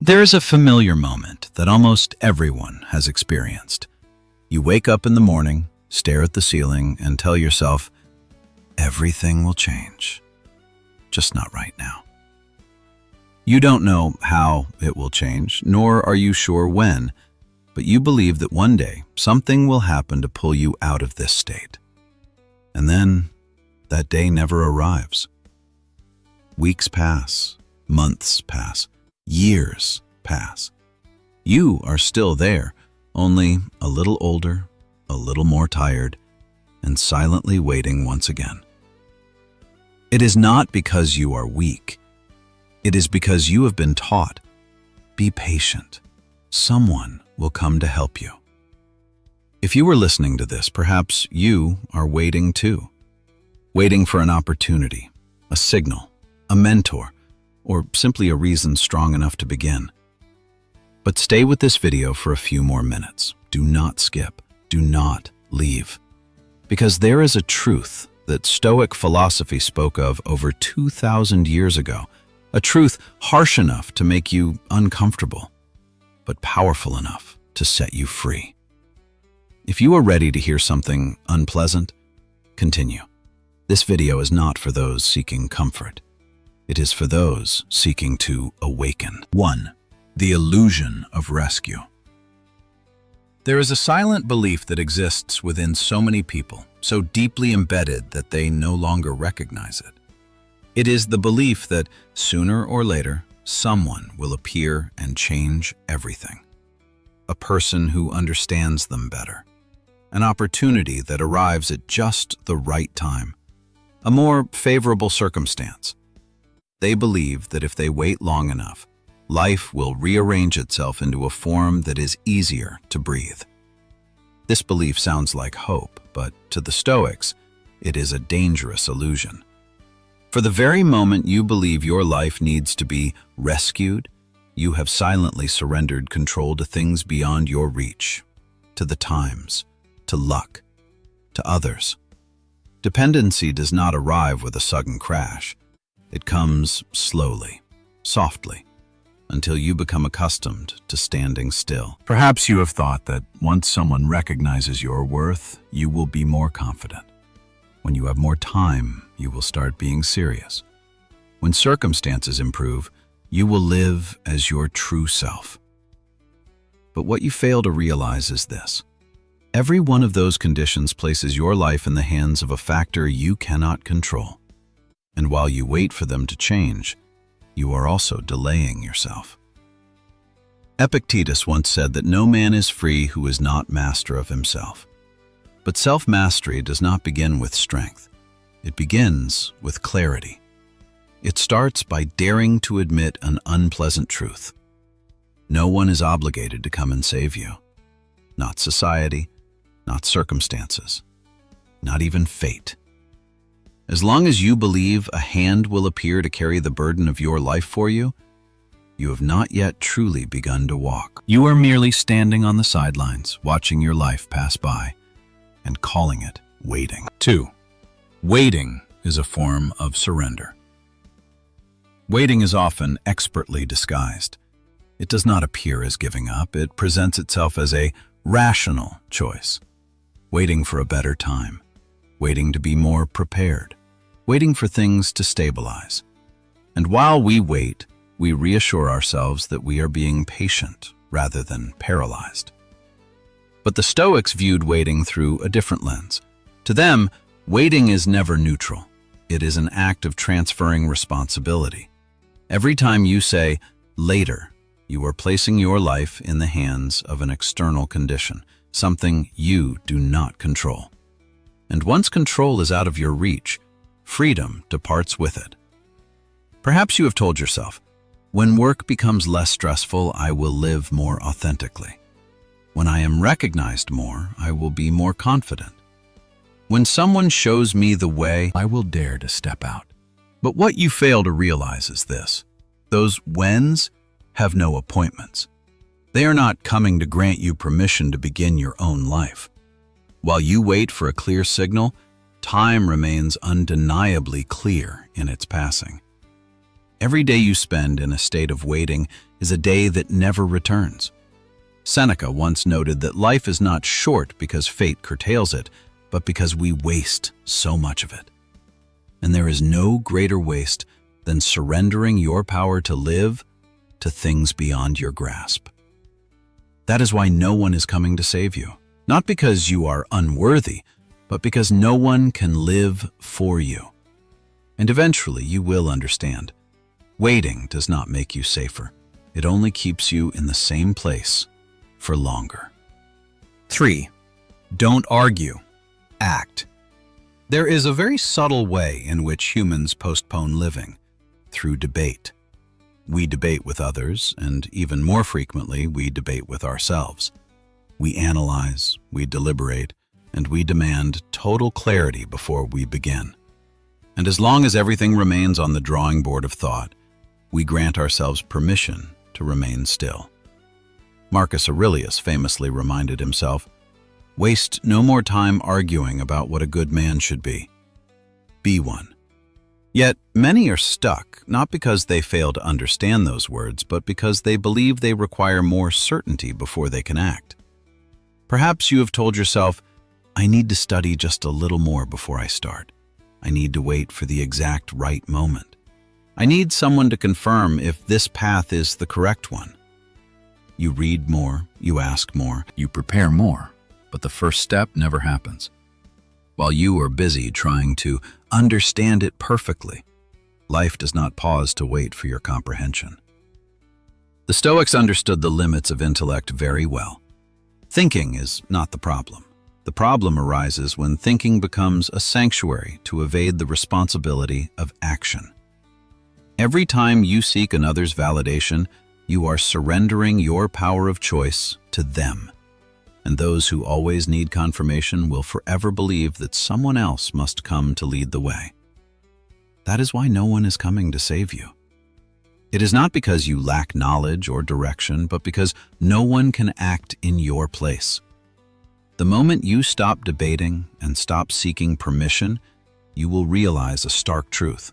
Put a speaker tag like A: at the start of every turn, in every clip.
A: There is a familiar moment that almost everyone has experienced. You wake up in the morning, stare at the ceiling, and tell yourself, everything will change, just not right now. You don't know how it will change, nor are you sure when, but you believe that one day something will happen to pull you out of this state. And then that day never arrives. Weeks pass, months pass, years pass. You are still there, only a little older, a little more tired, and silently waiting once again. It is not because you are weak. It is because you have been taught, be patient. Someone will come to help you. If you were listening to this, perhaps you are waiting too. Waiting for an opportunity, a signal, a mentor, or simply a reason strong enough to begin. But stay with this video for a few more minutes. Do not skip. Do not leave. Because there is a truth that Stoic philosophy spoke of over 2,000 years ago, a truth harsh enough to make you uncomfortable, but powerful enough to set you free. If you are ready to hear something unpleasant, continue. This video is not for those seeking comfort. It is for those seeking to awaken. 1. The illusion of rescue. There is a silent belief that exists within so many people, so deeply embedded that they no longer recognize it. It is the belief that sooner or later, someone will appear and change everything. A person who understands them better. An opportunity that arrives at just the right time. A more favorable circumstance. They believe that if they wait long enough, life will rearrange itself into a form that is easier to breathe. This belief sounds like hope, but to the Stoics, it is a dangerous illusion. For the very moment you believe your life needs to be rescued, you have silently surrendered control to things beyond your reach, to the times, to luck, to others. Dependency does not arrive with a sudden crash. It comes slowly, softly, until you become accustomed to standing still. Perhaps you have thought that once someone recognizes your worth, you will be more confident. When you have more time, you will start being serious. When circumstances improve, you will live as your true self. But what you fail to realize is this. Every one of those conditions places your life in the hands of a factor you cannot control. And while you wait for them to change, you are also delaying yourself. Epictetus once said that no man is free who is not master of himself. But self-mastery does not begin with strength. It begins with clarity. It starts by daring to admit an unpleasant truth. No one is obligated to come and save you. Not society, not circumstances, not even fate. As long as you believe a hand will appear to carry the burden of your life for you, you have not yet truly begun to walk. You are merely standing on the sidelines, watching your life pass by, and calling it waiting. 2. Waiting is a form of surrender. Waiting is often expertly disguised. It does not appear as giving up. It presents itself as a rational choice. Waiting for a better time. Waiting to be more prepared. Waiting for things to stabilize. And while we wait, we reassure ourselves that we are being patient rather than paralyzed. But the Stoics viewed waiting through a different lens. To them, waiting is never neutral. It is an act of transferring responsibility. Every time you say, later, you are placing your life in the hands of an external condition, something you do not control. And once control is out of your reach, freedom departs with it. Perhaps you have told yourself, when work becomes less stressful, I will live more authentically. When I am recognized more, I will be more confident. When someone shows me the way, I will dare to step out. But what you fail to realize is this. Those whens have no appointments. They are not coming to grant you permission to begin your own life. While you wait for a clear signal, time remains undeniably clear in its passing. Every day you spend in a state of waiting is a day that never returns. Seneca once noted that life is not short because fate curtails it, but because we waste so much of it. And there is no greater waste than surrendering your power to live to things beyond your grasp. That is why no one is coming to save you. Not because you are unworthy, but because no one can live for you. And eventually you will understand. Waiting does not make you safer. It only keeps you in the same place for longer. 3. Don't argue. Act. There is a very subtle way in which humans postpone living, through debate. We debate with others, and even more frequently, we debate with ourselves. We analyze, we deliberate, and we demand total clarity before we begin. And as long as everything remains on the drawing board of thought, we grant ourselves permission to remain still. Marcus Aurelius famously reminded himself, "Waste no more time arguing about what a good man should be. Be one." Yet many are stuck, not because they fail to understand those words, but because they believe they require more certainty before they can act. Perhaps you have told yourself, "I need to study just a little more before I start. I need to wait for the exact right moment. I need someone to confirm if this path is the correct one." You read more, you ask more, you prepare more, but the first step never happens. While you are busy trying to understand it perfectly, life does not pause to wait for your comprehension. The Stoics understood the limits of intellect very well. Thinking is not the problem. The problem arises when thinking becomes a sanctuary to evade the responsibility of action. Every time you seek another's validation, you are surrendering your power of choice to them. And those who always need confirmation will forever believe that someone else must come to lead the way. That is why no one is coming to save you. It is not because you lack knowledge or direction, but because no one can act in your place. The moment you stop debating and stop seeking permission, you will realize a stark truth.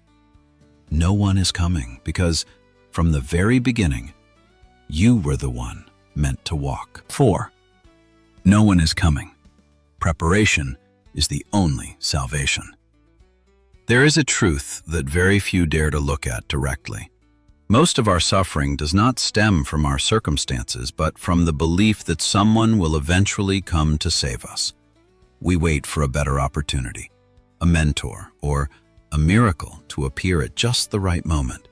A: No one is coming because, from the very beginning, you were the one meant to walk. 4. No one is coming. Preparation is the only salvation. There is a truth that very few dare to look at directly. Most of our suffering does not stem from our circumstances, but from the belief that someone will eventually come to save us. We wait for a better opportunity, a mentor, or a miracle to appear at just the right moment.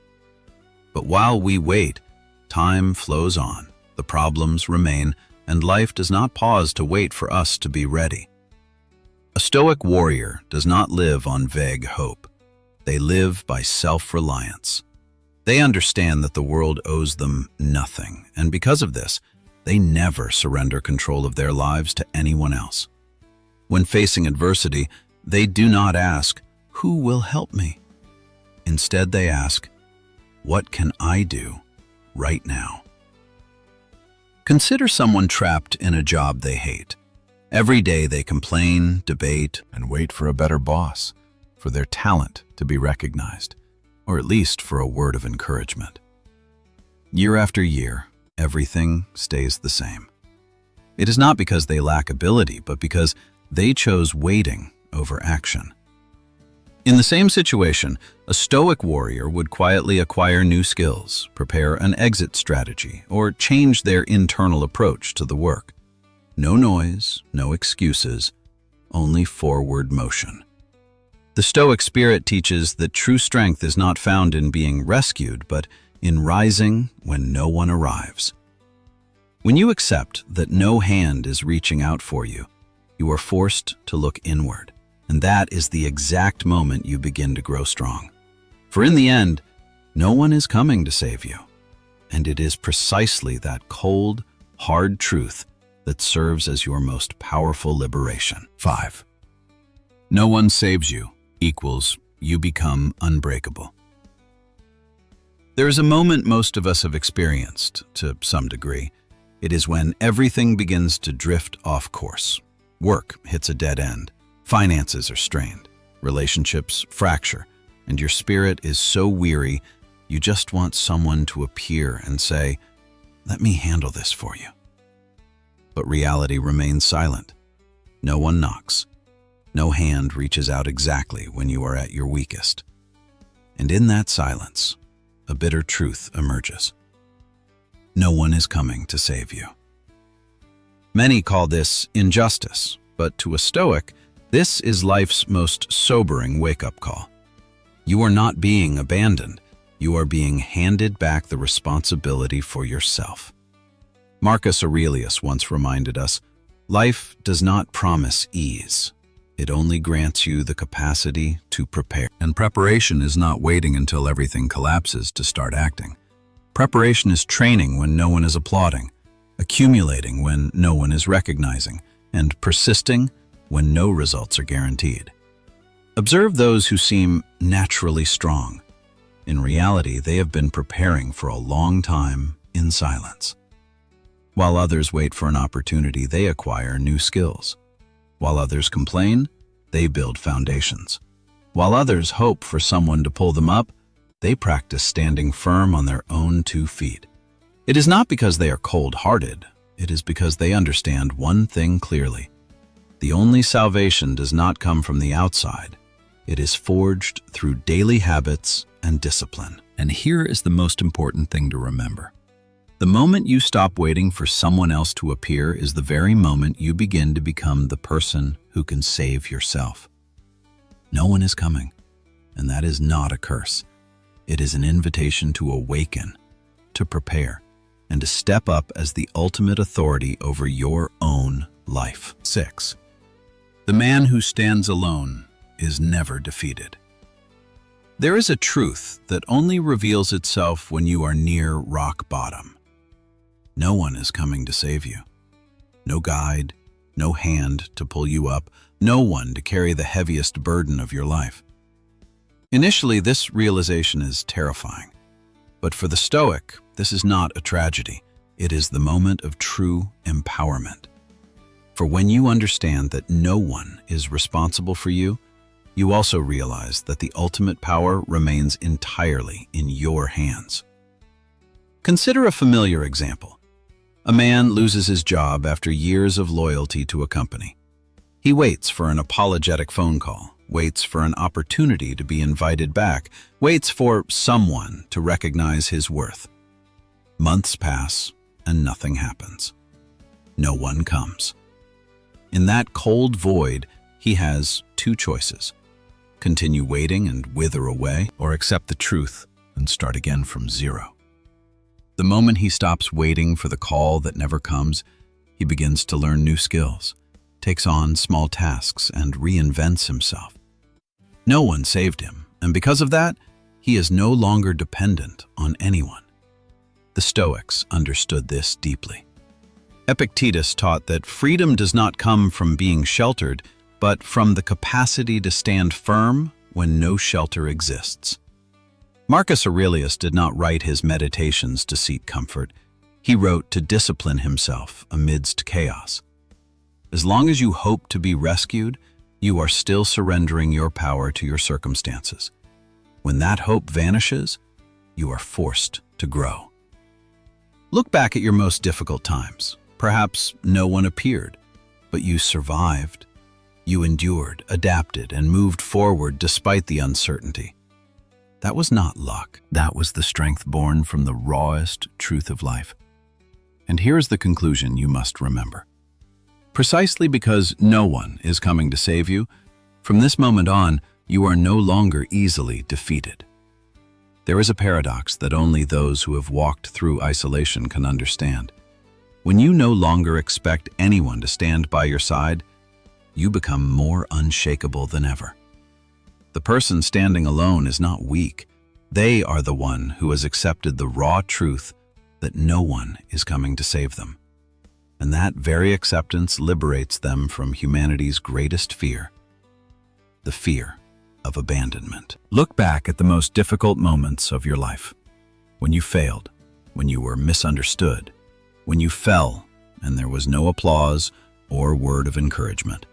A: But while we wait, time flows on, the problems remain, and life does not pause to wait for us to be ready. A Stoic warrior does not live on vague hope. They live by self-reliance. They understand that the world owes them nothing, and because of this, they never surrender control of their lives to anyone else. When facing adversity, they do not ask, "Who will help me?" Instead, they ask, "What can I do right now?" Consider someone trapped in a job they hate. Every day they complain, debate, and wait for a better boss, for their talent to be recognized, or at least for a word of encouragement. Year after year, everything stays the same. It is not because they lack ability, but because they chose waiting over action. In the same situation, a Stoic warrior would quietly acquire new skills, prepare an exit strategy, or change their internal approach to the work. No noise, no excuses, only forward motion. The Stoic spirit teaches that true strength is not found in being rescued, but in rising when no one arrives. When you accept that no hand is reaching out for you, you are forced to look inward. And that is the exact moment you begin to grow strong. For in the end, no one is coming to save you. And it is precisely that cold, hard truth that serves as your most powerful liberation. 5. No one saves you equals you become unbreakable. There is a moment most of us have experienced, to some degree. It is when everything begins to drift off course. Work hits a dead end. Finances are strained, relationships fracture, and your spirit is so weary You just want someone to appear and say, "Let me handle this for you." But reality remains silent. No one knocks. No hand reaches out exactly when you are at your weakest. And in that silence, a bitter truth emerges. No one is coming to save you. Many call this injustice, but to a Stoic, this is life's most sobering wake-up call. You are not being abandoned. You are being handed back the responsibility for yourself. Marcus Aurelius once reminded us, life does not promise ease. It only grants you the capacity to prepare. And preparation is not waiting until everything collapses to start acting. Preparation is training when no one is applauding, accumulating when no one is recognizing, and persisting when no results are guaranteed. Observe those who seem naturally strong. In reality, they have been preparing for a long time in silence. While others wait for an opportunity, they acquire new skills. While others complain, they build foundations. While others hope for someone to pull them up, they practice standing firm on their own 2 feet. It is not because they are cold-hearted. It is because they understand one thing clearly. The only salvation does not come from the outside. It is forged through daily habits and discipline. And here is the most important thing to remember. The moment you stop waiting for someone else to appear is the very moment you begin to become the person who can save yourself. No one is coming, and that is not a curse. It is an invitation to awaken, to prepare, and to step up as the ultimate authority over your own life. 6. The man who stands alone is never defeated. There is a truth that only reveals itself when you are near rock bottom. No one is coming to save you. No guide, no hand to pull you up, no one to carry the heaviest burden of your life. Initially, this realization is terrifying. But for the Stoic, this is not a tragedy. It is the moment of true empowerment. For when you understand that no one is responsible for you, you also realize that the ultimate power remains entirely in your hands. Consider a familiar example. A man loses his job after years of loyalty to a company. He waits for an apologetic phone call, waits for an opportunity to be invited back, waits for someone to recognize his worth. Months pass and nothing happens. No one comes. In that cold void, he has 2 choices: continue waiting and wither away, or accept the truth and start again from zero. The moment he stops waiting for the call that never comes, he begins to learn new skills, takes on small tasks, and reinvents himself. No one saved him, and because of that, he is no longer dependent on anyone. The Stoics understood this deeply. Epictetus taught that freedom does not come from being sheltered, but from the capacity to stand firm when no shelter exists. Marcus Aurelius did not write his meditations to seek comfort. He wrote to discipline himself amidst chaos. As long as you hope to be rescued, you are still surrendering your power to your circumstances. When that hope vanishes, you are forced to grow. Look back at your most difficult times. Perhaps no one appeared, but you survived. You endured, adapted, and moved forward despite the uncertainty. That was not luck. That was the strength born from the rawest truth of life. And here's the conclusion you must remember. Precisely because no one is coming to save you, from this moment on, you are no longer easily defeated. There is a paradox that only those who have walked through isolation can understand. When you no longer expect anyone to stand by your side, you become more unshakable than ever. The person standing alone is not weak. They are the one who has accepted the raw truth that no one is coming to save them. And that very acceptance liberates them from humanity's greatest fear, the fear of abandonment. Look back at the most difficult moments of your life. When you failed, when you were misunderstood, when you fell and there was no applause or word of encouragement.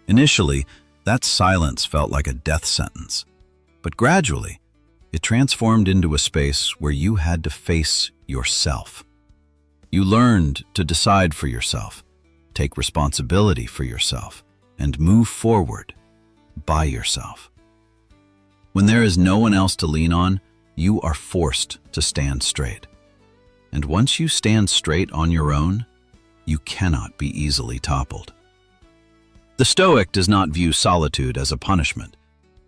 A: Initially, that silence felt like a death sentence, but gradually, It transformed into a space where you had to face yourself. You learned to decide for yourself, take responsibility for yourself, and move forward by yourself. When there is no one else to lean on, you are forced to stand straight. And once you stand straight on your own, you cannot be easily toppled. The Stoic does not view solitude as a punishment.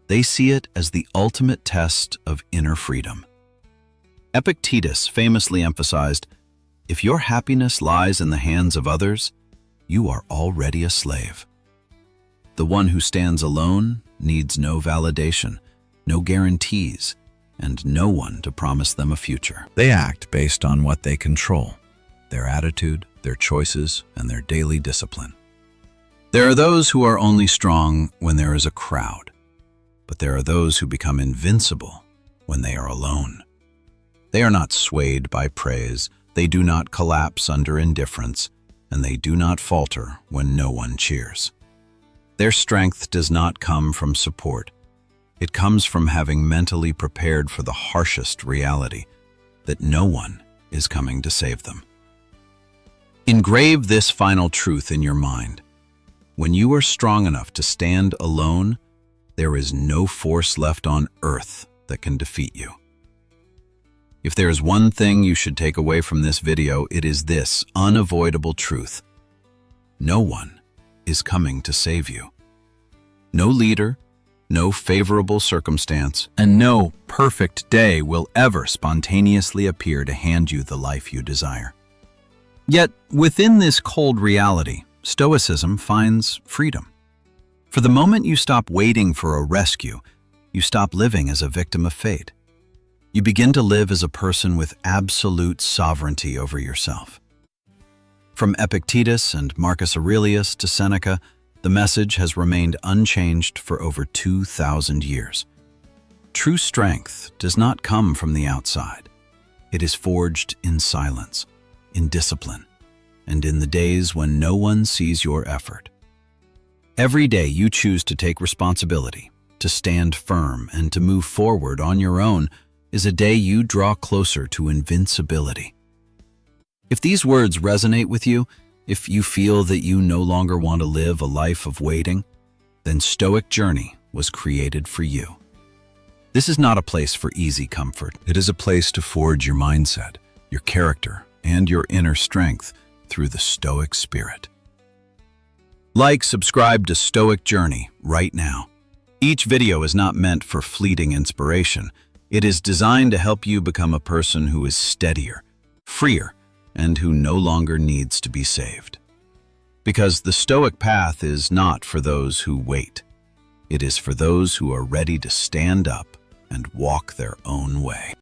A: They see it as the ultimate test of inner freedom. Epictetus famously emphasized, "If your happiness lies in the hands of others, you are already a slave." The one who stands alone needs no validation, no guarantees, and no one to promise them a future. They act based on what they control, their attitude, their choices, and their daily discipline. There are those who are only strong when there is a crowd, but there are those who become invincible when they are alone. They are not swayed by praise, they do not collapse under indifference, and they do not falter when no one cheers. Their strength does not come from support. It comes from having mentally prepared for the harshest reality, that no one is coming to save them. Engrave this final truth in your mind. When you are strong enough to stand alone, there is no force left on earth that can defeat you. If there is one thing you should take away from this video, it is this unavoidable truth. No one is coming to save you. No leader, no favorable circumstance, and no perfect day will ever spontaneously appear to hand you the life you desire. Yet, within this cold reality, Stoicism finds freedom. For the moment you stop waiting for a rescue, you stop living as a victim of fate. You begin to live as a person with absolute sovereignty over yourself. From Epictetus and Marcus Aurelius to Seneca, the message has remained unchanged for over 2,000 years. True strength does not come from the outside. It is forged in silence, in discipline, and in the days when no one sees your effort. Every day you choose to take responsibility, to stand firm, and to move forward on your own is a day you draw closer to invincibility. If these words resonate with you, if you feel that you no longer want to live a life of waiting, then Stoic Journey was created for you. This is not a place for easy comfort. It is a place to forge your mindset, your character, and your inner strength through the Stoic spirit. Like, subscribe to Stoic Journey right now. Each video is not meant for fleeting inspiration. It is designed to help you become a person who is steadier, freer, and who no longer needs to be saved. Because the Stoic path is not for those who wait. It is for those who are ready to stand up and walk their own way.